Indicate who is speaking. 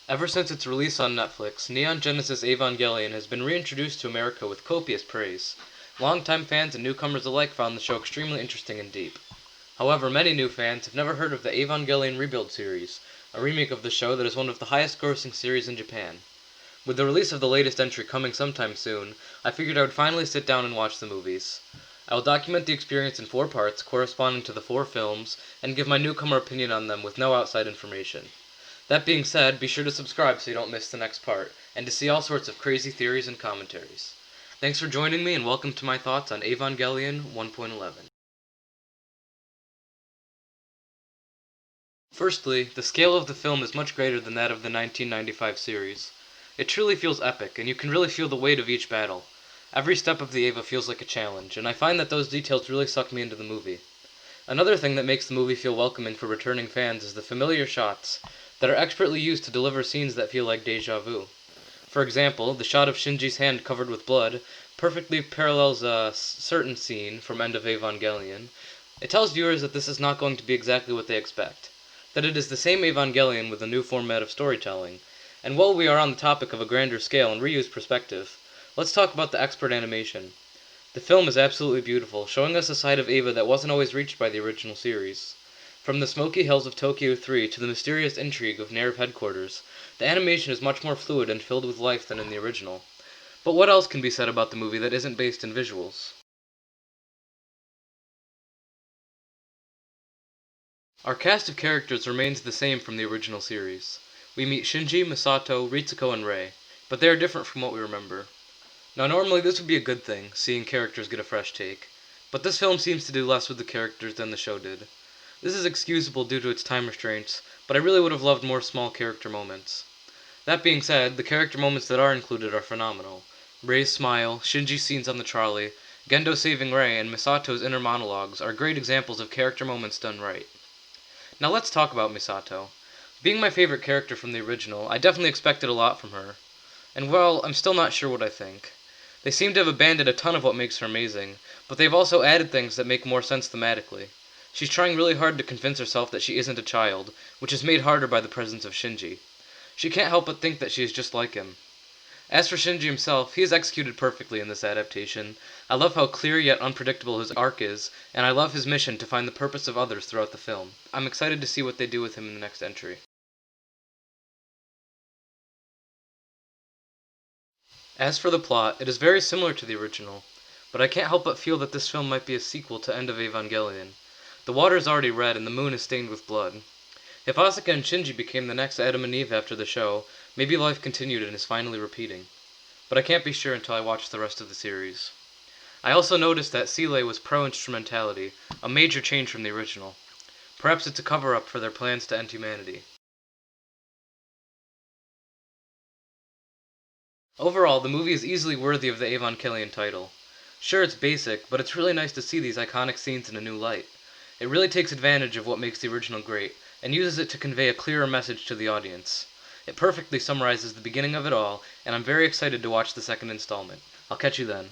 Speaker 1: Ever since its release on Netflix, Neon Genesis Evangelion has been reintroduced to America with copious praise. Longtime fans and newcomers alike found the show extremely interesting and deep. However, many new fans have never heard of the Evangelion Rebuild series, a remake of the show that is one of the highest grossing series in Japan. With the release of the latest entry coming sometime soon, I figured I would finally sit down and watch the movies. I will document the experience in 4 parts corresponding to the 4 films and give my newcomer opinion on them with no outside information. That being said, be sure to subscribe so you don't miss the next part, and to see all sorts of crazy theories and commentaries. Thanks for joining me and welcome to my thoughts on Evangelion 1.11. Firstly, the scale of the film is much greater than that of the 1995 series. It truly feels epic, and you can really feel the weight of each battle. Every step of the Eva feels like a challenge, and I find that those details really suck me into the movie. Another thing that makes the movie feel welcoming for returning fans is the familiar shots that are expertly used to deliver scenes that feel like deja vu. For example, the shot of Shinji's hand covered with blood perfectly parallels a certain scene from End of Evangelion. It tells viewers that this is not going to be exactly what they expect, that it is the same Evangelion with a new format of storytelling. And while we are on the topic of a grander scale and reused perspective, let's talk about the expert animation. The film is absolutely beautiful, showing us a side of Eva that wasn't always reached by the original series. From the smoky hills of Tokyo 3 to the mysterious intrigue of Nerve headquarters, the animation is much more fluid and filled with life than in the original. But what else can be said about the movie that isn't based in visuals? Our cast of characters remains the same from the original series. We meet Shinji, Misato, Ritsuko, and Rei, but they are different from what we remember. Now normally this would be a good thing, seeing characters get a fresh take, but this film seems to do less with the characters than the show did. This is excusable due to its time restraints, but I really would have loved more small character moments. That being said, the character moments that are included are phenomenal. Rei's smile, Shinji's scenes on the trolley, Gendo saving Rei, and Misato's inner monologues are great examples of character moments done right. Now let's talk about Misato. Being my favorite character from the original, I definitely expected a lot from her. And well, I'm still not sure what I think. They seem to have abandoned a ton of what makes her amazing, but they've also added things that make more sense thematically. She's trying really hard to convince herself that she isn't a child, which is made harder by the presence of Shinji. She can't help but think that she is just like him. As for Shinji himself, he is executed perfectly in this adaptation. I love how clear yet unpredictable his arc is, and I love his mission to find the purpose of others throughout the film. I'm excited to see what they do with him in the next entry. As for the plot, it is very similar to the original, but I can't help but feel that this film might be a sequel to End of Evangelion. The water is already red and the moon is stained with blood. If Asuka and Shinji became the next Adam and Eve after the show, maybe life continued and is finally repeating. But I can't be sure until I watch the rest of the series. I also noticed that Seele was pro-instrumentality, a major change from the original. Perhaps it's a cover-up for their plans to end humanity. Overall, the movie is easily worthy of the Evangelion title. Sure, it's basic, but it's really nice to see these iconic scenes in a new light. It really takes advantage of what makes the original great, and uses it to convey a clearer message to the audience. It perfectly summarizes the beginning of it all, and I'm very excited to watch the second installment. I'll catch you then.